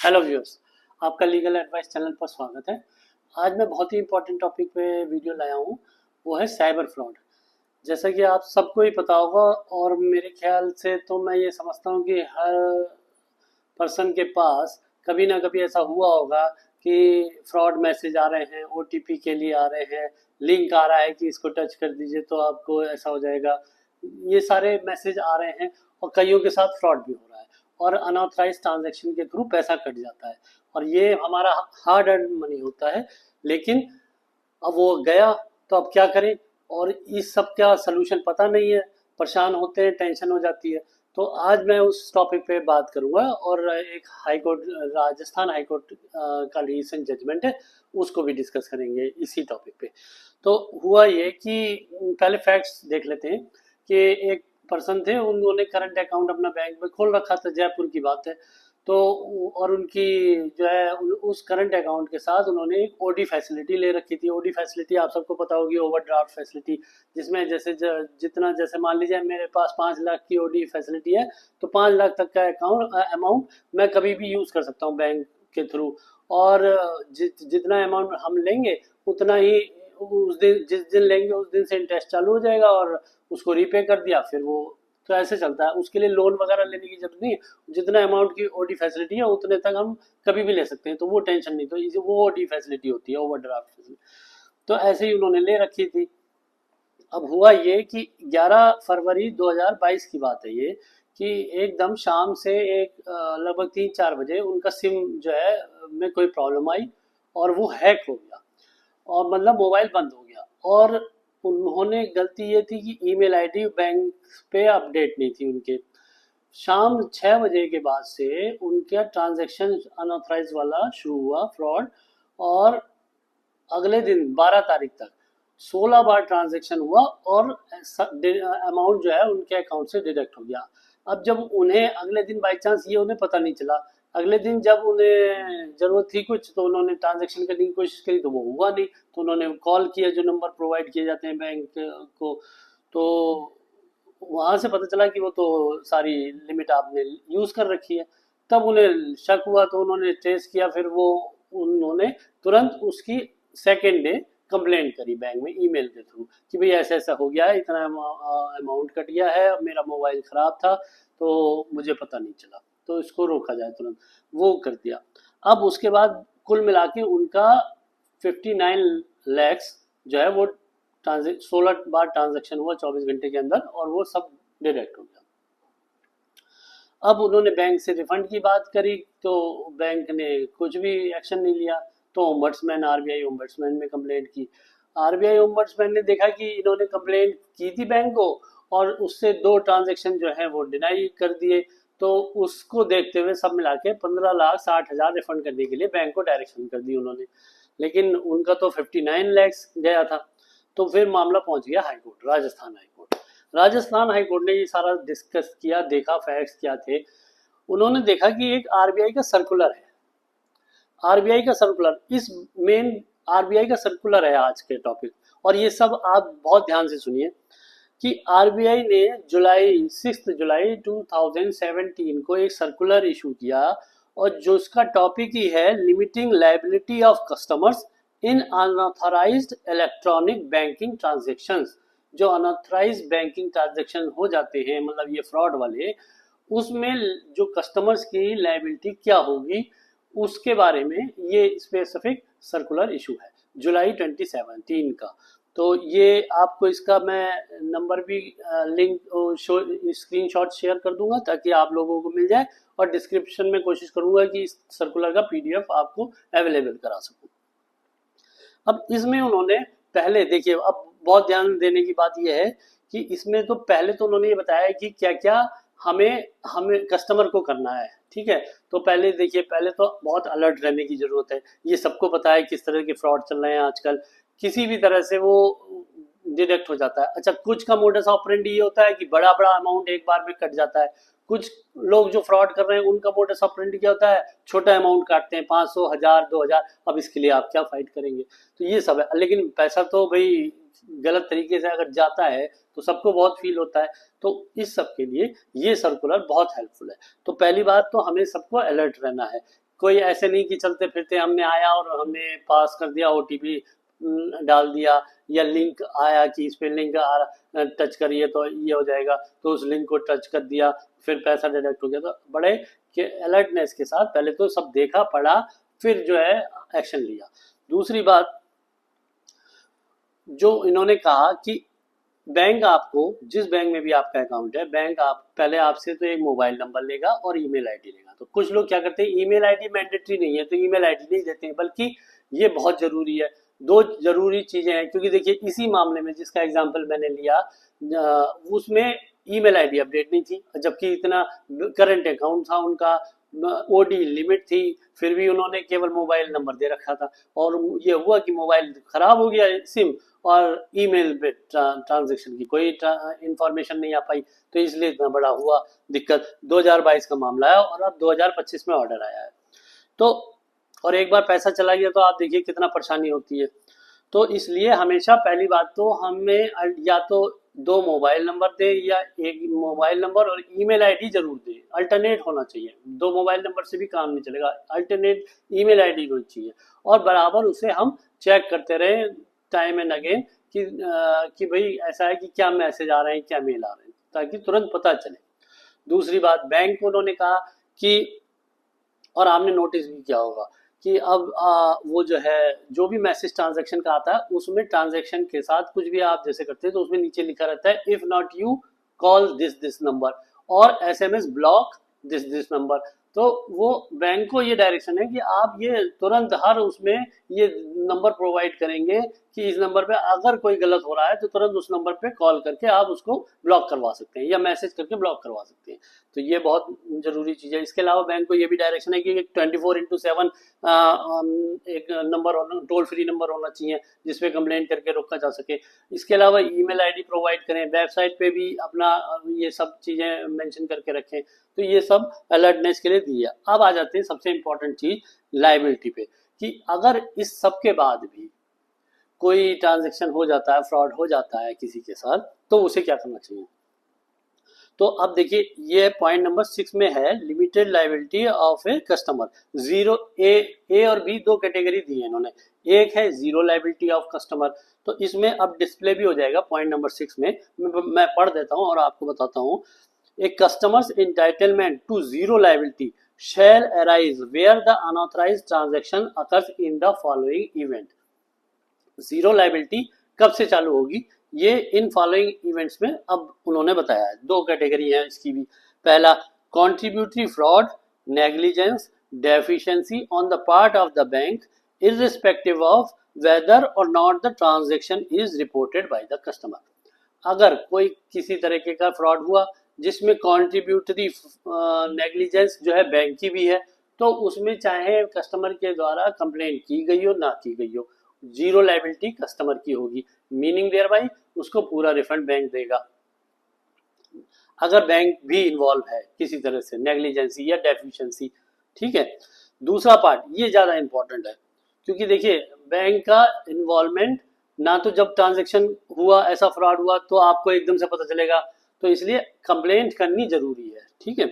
Hello viewers, आपका legal advice channel पर स्वागत है। आज मैं बहुत ही इंपॉर्टेंट टॉपिक पे वीडियो लाया हूँ, वो है साइबर फ्रॉड। जैसा कि आप सबको ही पता होगा और मेरे ख्याल से तो मैं ये समझता हूँ कि हर पर्सन के पास कभी ना कभी ऐसा हुआ होगा कि फ्रॉड मैसेज आ रहे हैं, ओटीपी के लिए आ रहे हैं, लिंक आ रहा है कि इसको टच कर दीजिए तो आपको ऐसा हो जाएगा। ये सारे मैसेज आ रहे हैं और कईयों के साथ फ्रॉड भी हो रहा है और अनऑथराइज ट्रांजैक्शन के थ्रू पैसा कट जाता है और ये हमारा हार्ड अर्न मनी होता है। लेकिन अब वो गया तो अब क्या करें, और इस सब का सलूशन पता नहीं है, परेशान होते हैं, टेंशन हो जाती है। तो आज मैं उस टॉपिक पे बात करूंगा और एक high court, Rajasthan high court का रीसेंट जजमेंट है, उसको भी डिस्कस करेंगे इसी टॉपिक पे। तो हुआ ये कि पहले फैक्ट्स देख लेते हैं कि एक पर्सन थे, उन्होंने करंट अकाउंट अपना बैंक में खोल रखा था, जयपुर की बात है। तो और उनकी जो है उस करंट अकाउंट के साथ उन्होंने एक ओडी फैसिलिटी ले रखी थी। ओडी फैसिलिटी आप सबको पता होगी, ओवरड्राफ्ट फैसिलिटी, जिसमें जैसे जितना, जैसे मान लीजिए मेरे पास 5 लाख की ओडी फैसिलिटी है तो 5 लाख तक का अमाउंट मैं कभी भी यूज़ कर सकता हूँ बैंक के थ्रू। और जितना अमाउंट हम लेंगे उतना ही उस दिन, जिस दिन लेंगे उस दिन से इंटरेस्ट चालू हो जाएगा और उसको रीपे कर दिया फिर वो। तो ऐसे चलता है, उसके लिए लोन वगैरह लेने की जरूरत नहीं है। जितना अमाउंट की ओडी फैसिलिटी है उतने तक हम कभी भी ले सकते हैं, तो वो टेंशन नहीं। तो वो ओडी फैसिलिटी होती है, ओवरड्राफ्ट फैसिलिटी। तो ऐसे ही उन्होंने ले रखी थी। अब हुआ ये कि 11 फरवरी 2022 की बात है ये, कि एकदम शाम से लगभग 3-4 बजे उनका सिम जो है में कोई प्रॉब्लम आई और वो हैक हो गया और मतलब मोबाइल बंद हो गया। और उन्होंने गलती ये थी कि ईमेल आईडी बैंक पे अपडेट नहीं थी उनके। शाम 6 बजे के बाद से उनका ट्रांजैक्शन अनऑथराइज वाला शुरू हुआ, फ्रॉड। और अगले दिन 12 तारीख तक 16 बार ट्रांजैक्शन हुआ और अमाउंट जो है उनके अकाउंट से डिडक्ट हो गया। अब जब उन्हें अगले दिन बाई चांस ये उन्हें पता नहीं चला, अगले दिन जब उन्हें ज़रूरत थी कुछ तो उन्होंने ट्रांजैक्शन करने की कोशिश करी तो वो हुआ नहीं। तो उन्होंने कॉल किया, जो नंबर प्रोवाइड किए जाते हैं बैंक को। तो वहाँ से पता चला कि वो तो सारी लिमिट आपने यूज़ कर रखी है। तब उन्हें शक हुआ तो उन्होंने ट्रेस किया, फिर वो उन्होंने तुरंत उसकी सेकेंड डे कंप्लेंट करी बैंक में ईमेल के थ्रू कि भाई ऐसा ऐसा हो गया है, इतना अमाउंट कट गया है, मेरा मोबाइल ख़राब था तो मुझे पता नहीं चला, तो इसको रोका जाए तुरंत। वो कर दिया। अब उसके बाद कुल मिला के उनका 59 लैक्स जो है वो 16 बार ट्रांजेक्शन हुआ 24 घंटे के अंदर और वो सब डिडक्ट हो गया। अब उन्होंने बैंक से रिफंड की बात करी तो बैंक ने कुछ भी एक्शन नहीं लिया। तो ओम्बड्समैन, आरबीआई ओम्बड्समैन में कंप्लेंट की। आरबीआई ओम्बड्समैन ने देखा कि इन्होंने कंप्लेंट की थी बैंक को और उससे 2 ट्रांजेक्शन जो है वो डिनाई कर दिए। तो उसको देखते हुए सब मिला के 15,60,000 रिफंड करने के लिए बैंक को डायरेक्शन कर दी उन्होंने। लेकिन उनका तो 59 लैक्स गया था। तो फिर मामला पहुंच गया high court, Rajasthan high court. Rajasthan high court ने ये सारा डिस्कस किया, देखा फैक्ट्स क्या थे। उन्होंने देखा कि एक आरबीआई का सर्कुलर है, आरबीआई का सर्कुलर, इस मेन आरबीआई का सर्कुलर है आज के टॉपिक। और ये सब आप बहुत ध्यान से सुनिए कि आरबीआई ने 6 जुलाई 2017 को एक सर्कुलर इशू किया और जो उसका टॉपिक ही है limiting liability of customers in unauthorised electronic banking transactions. जो अनऑथराइज्ड बैंकिंग ट्रांजैक्शन हो जाते हैं, मतलब ये फ्रॉड वाले, उसमें जो कस्टमर्स की लायबिलिटी क्या होगी उसके बारे में ये स्पेसिफिक सर्कुलर इशू है, जुलाई 2017 का। तो ये आपको इसका मैं नंबर भी लिंक स्क्रीनशॉट शेयर कर दूंगा ताकि आप लोगों को मिल जाए, और डिस्क्रिप्शन में कोशिश करूंगा कि इस सर्कुलर का पीडीएफ आपको अवेलेबल करा सकूं। अब इसमें उन्होंने पहले देखिए, अब बहुत ध्यान देने की बात यह है कि इसमें तो पहले तो उन्होंने ये बताया कि क्या क्या हमें हमें कस्टमर को करना है, ठीक है। तो पहले देखिए, पहले तो बहुत अलर्ट रहने की जरूरत है। ये सबको पता है किस तरह के फ्रॉड चल रहे हैं आजकल, किसी भी तरह से वो डिडक्ट हो जाता है। अच्छा, कुछ का मोडस ऑपरेंडी ये होता है कि बड़ा बड़ा अमाउंट एक बार में कट जाता है। कुछ लोग जो फ्रॉड कर रहे हैं उनका मोडस ऑपरेंडी क्या होता है, छोटा अमाउंट काटते हैं, 500, 1000, 2000। अब इसके लिए आप क्या फाइट करेंगे। तो ये सब है, लेकिन पैसा तो भाई गलत तरीके से अगर जाता है तो सबको बहुत फील होता है। तो इस सब के लिए ये सर्कुलर बहुत हेल्पफुल है। तो पहली बात तो हमें सबको अलर्ट रहना है कोई ऐसे नहीं कि चलते फिरते हमने आया और हमने पास कर दिया, ओटीपी डाल दिया, या लिंक आया कि इस पे लिंक टच करिए तो ये हो जाएगा, तो उस लिंक को टच कर दिया, फिर पैसा डिडक्ट हो गया। तो बड़े के अलर्टनेस के साथ पहले तो सब देखा पढ़ा, फिर जो है एक्शन लिया। दूसरी बात जो इन्होंने कहा कि बैंक आपको, जिस बैंक में भी आपका अकाउंट है, बैंक आप पहले आपसे तो एक मोबाइल नंबर लेगा और ईमेल आईडी लेगा। तो कुछ लोग क्या करते हैं, ईमेल आईडी मैंडेटरी नहीं है तो ईमेल आईडी नहीं देते हैं, बल्कि ये बहुत जरूरी है। दो जरूरी चीजें हैं, क्योंकि देखिए इसी मामले में जिसका एग्जांपल मैंने लिया उसमें ईमेल आईडी अपडेट नहीं थी, जबकि इतना करंट अकाउंट था उनका, ओडी लिमिट थी, फिर भी उन्होंने केवल मोबाइल नंबर दे रखा था। और ये हुआ कि मोबाइल खराब हो गया सिम, और ईमेल पे ट्रांजैक्शन की कोई इंफॉर्मेशन नहीं आ पाई, तो इसलिए इतना बड़ा हुआ दिक्कत। 2022 का मामला है और अब 2025 में ऑर्डर आया है। तो और एक बार पैसा चला गया तो आप देखिए कितना परेशानी होती है। तो इसलिए हमेशा पहली बात तो हमें या तो दो मोबाइल नंबर दे, या एक मोबाइल नंबर और ईमेल आईडी जरूर दे, अल्टरनेट होना चाहिए। दो मोबाइल नंबर से भी काम नहीं चलेगा, अल्टरनेट ईमेल आईडी होनी चाहिए। और बराबर उसे हम चेक करते रहे टाइम एंड अगेन कि भाई ऐसा है कि क्या मैसेज आ रहे हैं, क्या मेल आ रहे हैं, ताकि तुरंत पता चले। दूसरी बात, बैंक को उन्होंने कहा कि, और आपने नोटिस भी किया होगा कि अब वो जो है जो भी मैसेज ट्रांजैक्शन का आता है उसमें ट्रांजैक्शन के साथ कुछ भी आप जैसे करते हैं तो उसमें नीचे लिखा रहता है if not you call this number, और एसएमएस ब्लॉक दिस नंबर। तो वो बैंक को ये डायरेक्शन है कि आप ये तुरंत हर उसमें ये नंबर प्रोवाइड करेंगे कि इस नंबर पे अगर कोई गलत हो रहा है तो तुरंत उस नंबर पे कॉल करके आप उसको ब्लॉक करवा सकते हैं या मैसेज करके ब्लॉक करवा सकते हैं। तो ये बहुत जरूरी चीज़ है। इसके अलावा बैंक को ये भी डायरेक्शन है कि 24/7 एक नंबर होना, टोल फ्री नंबर होना चाहिए जिसपे कंप्लेंट करके रोका जा सके। इसके अलावा ईमेल आईडी प्रोवाइड करें, वेबसाइट पे भी अपना ये सब चीज़ें मेंशन करके रखें। तो ये सब अलर्टनेस के लिए दिया। अब आ जाते हैं सबसे इम्पोर्टेंट चीज़ लायबिलिटी पे, कि अगर इस सब के बाद भी कोई ट्रांजैक्शन हो जाता है, फ्रॉड हो जाता है किसी के साथ, तो उसे क्या करना चाहिए। तो अब देखिए ये पॉइंट नंबर 6 में है, limited liability of a customer. Zero A और बी दो कैटेगरी दी है इन्होंने। एक है जीरो लायबिलिटी ऑफ कस्टमर, तो इसमें अब डिस्प्ले भी हो जाएगा पॉइंट नंबर 6 में। मैं पढ़ देता हूँ और आपको बताता हूँ। A customer's entitlement to zero liability shall arise where the unauthorized transaction occurs in the following event। Zero liability कब से चालू होगी, ये इन फॉलोइंग इवेंट्स में अब उन्होंने बताया है। दो कैटेगरी है इसकी भी। पहला, contributory fraud, negligence, deficiency on the part of the bank irrespective of whether or not the transaction is reported by the customer। अगर कोई किसी तरीके का फ्रॉड हुआ जिसमें कॉन्ट्रीब्यूटरी नेग्लिजेंस जो है बैंक की भी है, तो उसमें चाहे कस्टमर के द्वारा कंप्लेंट की गई हो ना की गई हो, जीरो लायबिलिटी कस्टमर की होगी। मीनिंग देयर बाई उसको पूरा रिफंड बैंक देगा अगर बैंक भी इन्वॉल्व है किसी तरह से, नेग्लिजेंसी या डेफिशिएंसी। ठीक है। दूसरा पार्ट ये ज्यादा इंपॉर्टेंट है, क्योंकि देखिए बैंक का इन्वॉल्वमेंट ना तो जब ट्रांजैक्शन हुआ ऐसा फ्रॉड हुआ तो आपको एकदम से पता चलेगा, तो इसलिए कंप्लेंट करनी जरूरी है। ठीक है।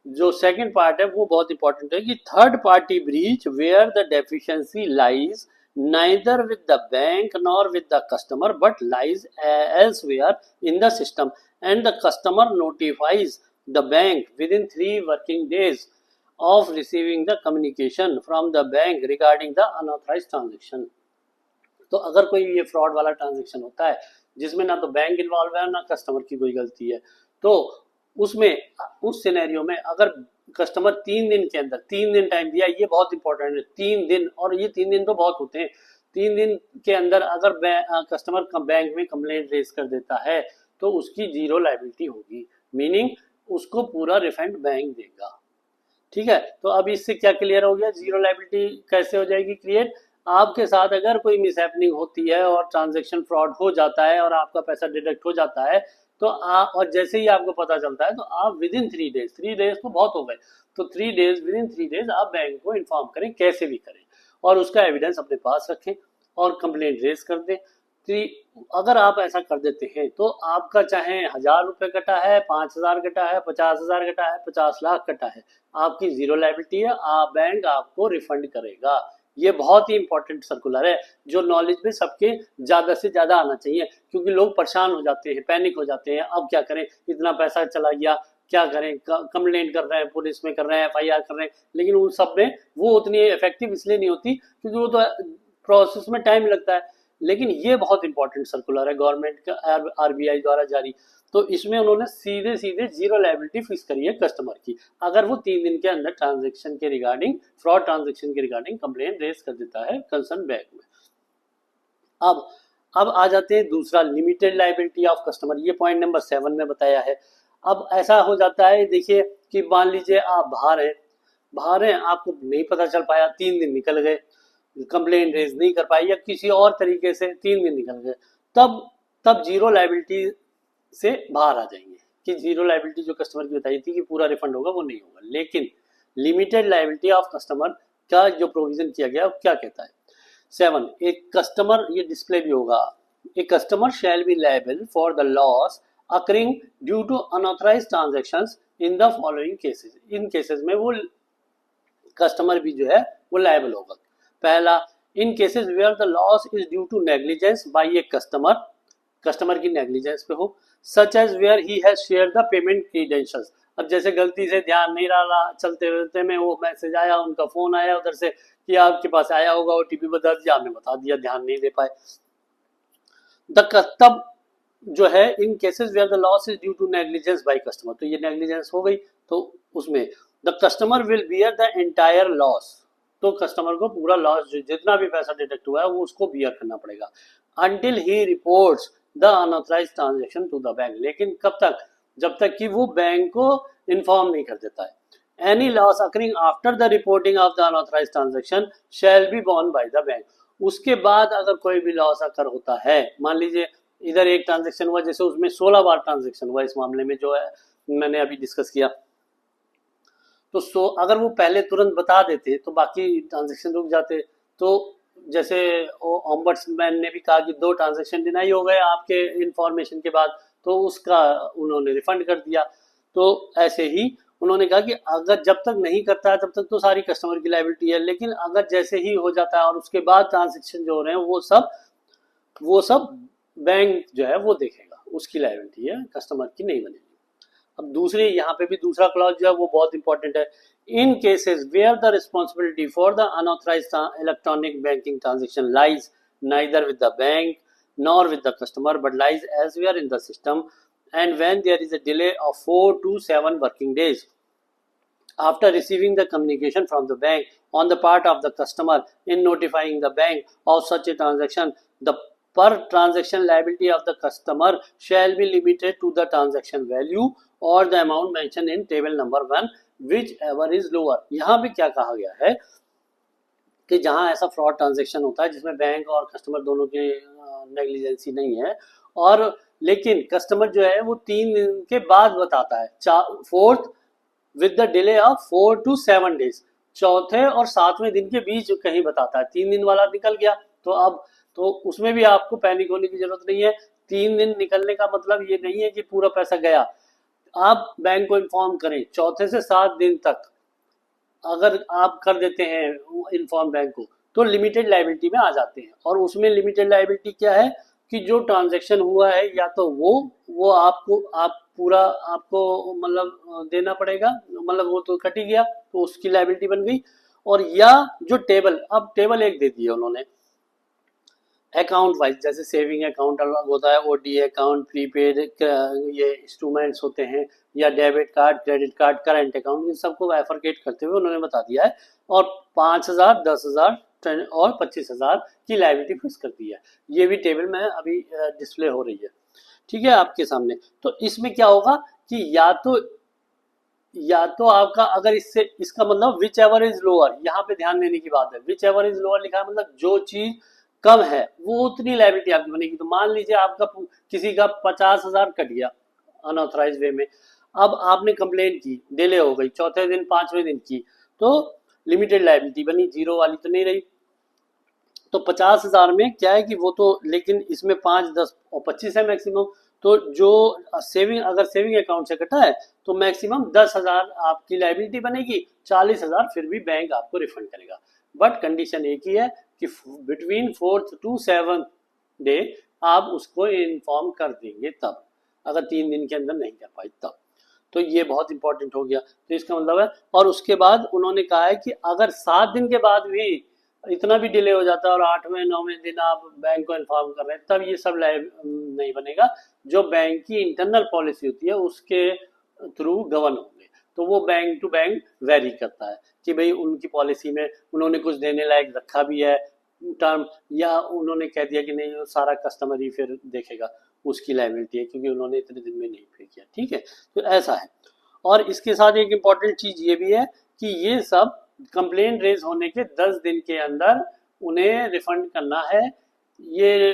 जो सेकंड पार्ट है वो बहुत इंपॉर्टेंट है कि third party breach where the deficiency lies neither with the bank nor with the customer but lies elsewhere in the system and the customer notifies the bank within 3 working days of receiving the communication from the bank regarding the unauthorized transaction। तो अगर कोई ये fraud वाला transaction होता है जिसमें ना तो बैंक इन्वॉल्व है ना कस्टमर की कोई गलती है, तो उसमें उस सिनेरियो में अगर कस्टमर 3 दिन के अंदर, 3 दिन टाइम दिया, ये बहुत इंपॉर्टेंट है 3 दिन, और ये 3 दिन तो बहुत होते हैं। 3 दिन के अंदर अगर कस्टमर बैंक में कंप्लेंट रेज कर देता है तो उसकी जीरो लायबिलिटी होगी, मीनिंग उसको पूरा रिफंड बैंक देगा। ठीक है। तो अब इससे क्या क्लियर हो गया, जीरो लायबिलिटी कैसे हो जाएगी क्रिएट। आपके साथ अगर कोई मिसहैपनिंग होती है और ट्रांजैक्शन फ्रॉड हो जाता है और आपका पैसा डिडक्ट हो जाता है, तो आप, और जैसे ही आपको पता चलता है तो आप विद इन 3 डेज, 3 डेज तो बहुत हो गए, तो 3 डेज, विद इन 3 डेज आप बैंक को इन्फॉर्म करें, कैसे भी करें, और उसका एविडेंस अपने पास रखें और कंप्लेंट रेज कर दें। अगर आप ऐसा कर देते हैं तो आपका चाहे 1,000 रुपये कटा है, 5,000 कटा है, 50,000 कटा है, 50 लाख कटा है, आपकी जीरो लायबिलिटी है, आप बैंक आपको रिफंड करेगा। ये बहुत ही इंपॉर्टेंट सर्कुलर है जो नॉलेज में सबके ज्यादा से ज्यादा आना चाहिए, क्योंकि लोग परेशान हो जाते हैं, पैनिक हो जाते हैं, अब क्या करें, इतना पैसा चला गया, क्या करें, कंप्लेंट कर रहे हैं, पुलिस में कर रहे हैं, FIR कर रहे हैं, लेकिन उन सब में वो उतनी इफेक्टिव इसलिए नहीं होती क्योंकि वो तो प्रोसेस में टाइम लगता है। लेकिन ये बहुत इंपॉर्टेंट सर्कुलर है गवर्नमेंट का, RBI द्वारा जारी। तो इसमें उन्होंने सीधे सीधे जीरो लायबिलिटी फिक्स करी है कस्टमर की, अगर वो 3 दिन के अंदर ट्रांजेक्शन के रिगार्डिंग, फ्रॉड ट्रांजेक्शन के रिगार्डिंग कंप्लेंट रेज कर देता है कंसर्न बैंक में। अब आ जाते हैं दूसरा, लिमिटेड लायबिलिटी ऑफ कस्टमर। ये पॉइंट नंबर 7 में बताया है। अब ऐसा हो जाता है, देखिए कि मान लीजिए आप बाहर हैं, आपको नहीं पता चल पाया, 3 दिन निकल गए, कंप्लेंट रेज नहीं कर पाई या किसी और तरीके से 3 दिन निकल गए, तब जीरो लायबिलिटी से बाहर आ जाएंगे कि जीरो लायबिलिटी जो कस्टमर की बताई थी कि पूरा रिफंड होगा, वो नहीं होगा। लेकिन लिमिटेड लायबिलिटी ऑफ कस्टमर का जो प्रोविजन किया गया वो क्या कहता है, 7, एक कस्टमर, ये डिस्प्ले भी होगा, a customer shall be liable for the loss occurring due to unauthorised transactions in the following cases. इन केसेस में वो कस्टमर भी जो है वो लायबल होगा। पहला, in cases where the loss is due to negligence by a customer की नेग्लिजेंस पे हो, such as where he has shared the payment credentials. अब जैसे गलती से ध्यान नहीं रहा, चलते रहते में वो मैसेज आया, उनका फोन आया उधर से कि आपके पास आया होगा, OTP बता दिया, आपने बता दिया, ध्यान नहीं दे पाए। तब जो है in cases where the loss is due to negligence by customer, तो ये नेग्लिजेंस हो गई, तो उसमें the customer will bear the entire loss, तो कस्टमर को पूरा लॉस जितना भी पैसा डिडक्ट हुआ है वो उसको बियर करना पड़ेगा, until he reports the unauthorised transaction to the bank. लेकिन कब तक, जब तक कि वो बैंक को इन्फॉर्म नहीं कर देता है। Any loss occurring after the reporting of the unauthorised transaction shall be borne by the bank. उसके बाद अगर कोई भी लॉस अकर होता है, मान लीजिए इधर एक ट्रांजैक्शन हुआ, जैसे उसमें 16 बार ट्रांजैक्शन हुआ, इस मामले में जो है मैंने अभी डिस्कस किया, तो अगर वो पहले तुरंत बता देते तो बाकी ट्रांजैक्शन रुक जाते। तो जैसे ऑम्बड्समैन ने भी कहा कि 2 ट्रांजैक्शन डिनाई हो गए आपके इंफॉर्मेशन के बाद, तो उसका उन्होंने रिफंड कर दिया। तो ऐसे ही उन्होंने कहा कि अगर जब तक नहीं करता है तब तक तो सारी कस्टमर की लायबिलिटी है, लेकिन अगर जैसे ही हो जाता है और उसके बाद ट्रांजैक्शन जो हो रहे हैं वो सब बैंक जो है वो देखेगा, उसकी लायबिलिटी है, कस्टमर की नहीं बनेगी। अब दूसरी, यहाँ पे भी दूसरा क्लॉज जो है वो बहुत इंपॉर्टेंट है, in cases where the responsibility for the unauthorised electronic banking transaction lies neither with the bank nor with the customer but lies elsewhere in the system, and when there is a delay of 4 to 7 working days after receiving the communication from the bank on the part of the customer in notifying the bank of such a transaction, the per transaction liability of the customer shall be limited to the transaction value or the amount mentioned in table number 1 whichever is lower। यहाँ भी क्या कहा गया है कि जहां ऐसा fraud transaction होता है जिसमें बैंक और कस्टमर दोनों की नेग्लिजेंसी नहीं है, और लेकिन कस्टमर जो है वो 3 दिन के बाद बताता है, 4th with the delay of 4 to 7 days, चौथे और 7वें दिन के बीच कहीं बताता है। 3 दिन वाला निकल गया तो अब तो उसमें भी आपको पैनिक होने की जरूरत नहीं है। 3 दिन निकलने का मतलब ये नहीं है कि पूरा पैसा गया, आप बैंक को इन्फॉर्म करें, चौथे से 7 दिन तक अगर आप कर देते हैं इन्फॉर्म बैंक को तो लिमिटेड लायबिलिटी में आ जाते हैं। और उसमें लिमिटेड लायबिलिटी क्या है कि जो ट्रांजैक्शन हुआ है या तो वो आपको मतलब देना पड़ेगा, मतलब वो तो कट ही गया तो उसकी लायबिलिटी बन गई, और या जो अब टेबल एक दे दिया उन्होंने अकाउंट वाइज, जैसे सेविंग अकाउंट अलग होता है, ODA अकाउंट, प्रीपेड ये इंस्ट्रूमेंट्स होते हैं, या debit card, credit card, current account, इन सबको बाइफरकेट करते हुए उन्होंने बता दिया है, और 5,000, 10,000 और 25,000 की लायबिलिटी फिक्स कर दी है। ये भी टेबल में अभी डिस्प्ले हो रही है, ठीक है, आपके सामने। तो इसमें क्या होगा कि या तो आपका अगर इसका मतलब विच एवर इज लोअर, यहाँ पे ध्यान देने की बात है, विच एवर इज लोअर लिखा है मतलब जो चीज कम है वो उतनी लायबिलिटी आपकी बनेगी। तो मान लीजिए आपका किसी का 50,000 कट गया अनऑथराइज वे में, अब आपने कंप्लेंट की, डिले हो गई, चौथे दिन 5वें दिन की, तो लिमिटेड लायबिलिटी बनी, जीरो वाली तो नहीं रही। तो 50,000 में क्या है कि वो तो, लेकिन इसमें 5, 10 और 25 है मैक्सिमम। तो जो सेविंग, अगर सेविंग अकाउंट से कटा है तो मैक्सिमम 10,000 आपकी लाइबिलिटी बनेगी, 40,000 फिर भी बैंक आपको रिफंड करेगा। बट कंडीशन एक ही है कि between 4th to 7th day आप उसको इन्फॉर्म कर देंगे तब, अगर 3 दिन के अंदर नहीं कर पाई तब। तो ये बहुत इंपॉर्टेंट हो गया। तो इसका मतलब है, और उसके बाद उन्होंने कहा है कि अगर 7 दिन के बाद भी इतना भी डिले हो जाता है और 8वें 9वें दिन आप बैंक को इन्फॉर्म कर रहे हैं, तब ये सब नहीं बनेगा। जो बैंक की इंटरनल पॉलिसी होती है उसके थ्रू गवर्न होंगे। तो वो बैंक टू बैंक वेरी करता है कि भाई उनकी पॉलिसी में उन्होंने कुछ देने लायक रखा भी है टर्म, या उन्होंने कह दिया कि नहीं वो सारा कस्टमर ही फिर देखेगा, उसकी लायबिलिटी है क्योंकि उन्होंने इतने दिन में नहीं पे किया। ठीक है, तो ऐसा है। और इसके साथ एक इम्पॉर्टेंट चीज ये भी है कि ये सब कंप्लेन रेज होने के 10 दिन के अंदर उन्हें रिफंड करना है। ये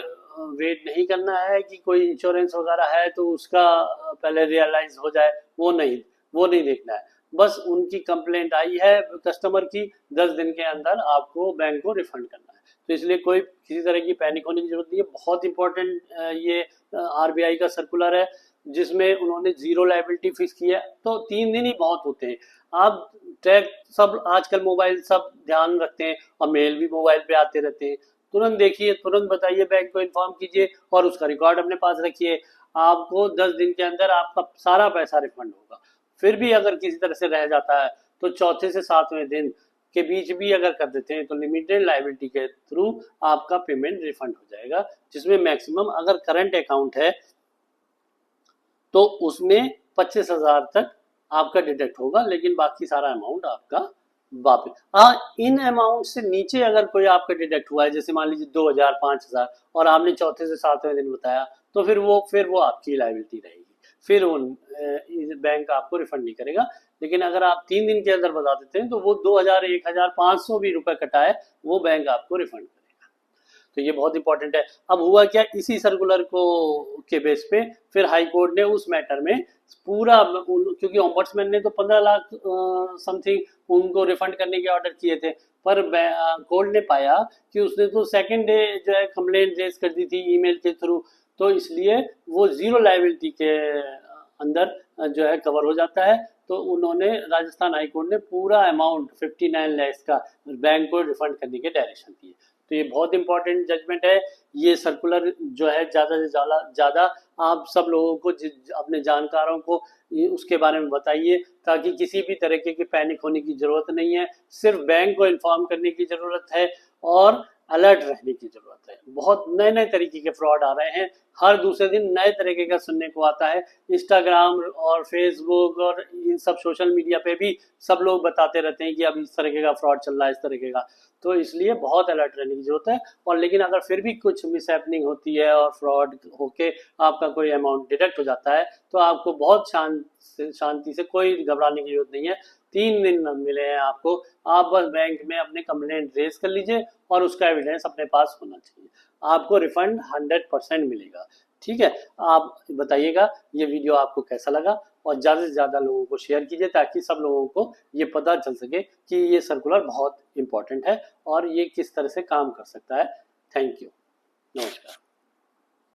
वेट नहीं करना है कि कोई इंश्योरेंस वगैरह है तो उसका पहले रियलाइज हो जाए, वो नहीं देखना है। बस उनकी कंप्लेंट आई है कस्टमर की, 10 दिन के अंदर आपको बैंक को रिफंड करना है। तो इसलिए कोई किसी तरह की पैनिक होने की जरूरत नहीं है। बहुत इंपॉर्टेंट ये आरबीआई का सर्कुलर है जिसमें उन्होंने जीरो लायबिलिटी फिक्स किया। तो 3 दिन ही बहुत होते हैं। आप ट्रैक सब आजकल मोबाइल सब ध्यान रखते हैं और मेल भी मोबाइल पे आते रहते हैं, तुरंत देखिए, तुरंत बताइए, बैंक को इन्फॉर्म कीजिए और उसका रिकॉर्ड अपने पास रखिए। आपको 10 दिन के अंदर आपका सारा पैसा रिफंड होगा। फिर भी अगर किसी तरह से रह जाता है तो चौथे से 7वें दिन के बीच भी अगर कर देते हैं तो लिमिटेड लायबिलिटी के थ्रू आपका पेमेंट रिफंड हो जाएगा, जिसमें मैक्सिमम अगर करंट अकाउंट है तो उसमें 25,000 तक आपका डिडक्ट होगा, लेकिन बाकी सारा अमाउंट आपका वापस। हाँ, इन अमाउंट से नीचे अगर कोई आपका डिडक्ट हुआ है, जैसे मान लीजिए 2,000, 5,000 और आपने चौथे से 7वें दिन बताया, तो फिर वो आपकी लायबिलिटी रहेगी, फिर बैंक आपको रिफंड नहीं करेगा। लेकिन अगर आप 3 दिन के अंदर बता देते हैं तो वो 2,000, 1,500 भी रुपए कटाए वो बैंक आपको रिफंड करेगा। तो ये बहुत इंपॉर्टेंट है। अब हुआ क्या, इसी सर्कुलर को के बेस पे फिर हाई कोर्ट ने उस मैटर में पूरा, क्योंकि ओम्बड्समैन ने तो 15 लाख समथिंग उनको रिफंड करने के ऑर्डर किए थे, पर कोर्ट ने पाया कि उसने तो सेकंड डे जो है कंप्लेंट रेज कर दी थी ईमेल के थ्रू, तो इसलिए वो जीरो लायबिलिटी के अंदर जो है कवर हो जाता है। तो उन्होंने, राजस्थान हाई कोर्ट ने पूरा अमाउंट 59 लाख का बैंक को रिफंड करने के डायरेक्शन दिए। तो ये बहुत इंपॉर्टेंट जजमेंट है। ये सर्कुलर जो है ज़्यादा से ज़्यादा आप सब लोगों को, अपने जानकारों को उसके बारे में बताइए, ताकि किसी भी तरीके की पैनिक होने की ज़रूरत नहीं है। सिर्फ बैंक को इन्फॉर्म करने की ज़रूरत है और अलर्ट रहने की ज़रूरत है। बहुत नए नए तरीके के फ्रॉड आ रहे हैं, हर दूसरे दिन नए तरीके का सुनने को आता है। इंस्टाग्राम और फेसबुक और इन सब सोशल मीडिया पे भी सब लोग बताते रहते हैं कि अब इस तरीके का फ्रॉड चल रहा है, इस तरीके का। तो इसलिए बहुत अलर्ट रहने की जरूरत है। और लेकिन अगर फिर भी कुछ मिसहैपनिंग होती है और फ्रॉड होके आपका कोई अमाउंट डिडक्ट हो जाता है, तो आपको बहुत शांति से, कोई घबराने की जरूरत नहीं है। 3 दिन मिले हैं आपको, आप बस बैंक में अपने कंप्लेंट रेज कर लीजिए और उसका एविडेंस अपने पास होना चाहिए, आपको रिफंड 100% मिलेगा। ठीक है, आप बताइएगा ये वीडियो आपको कैसा लगा, और ज़्यादा से ज़्यादा लोगों को शेयर कीजिए ताकि सब लोगों को ये पता चल सके कि ये सर्कुलर बहुत इंपॉर्टेंट है और ये किस तरह से काम कर सकता है। थैंक यू, नमस्कार।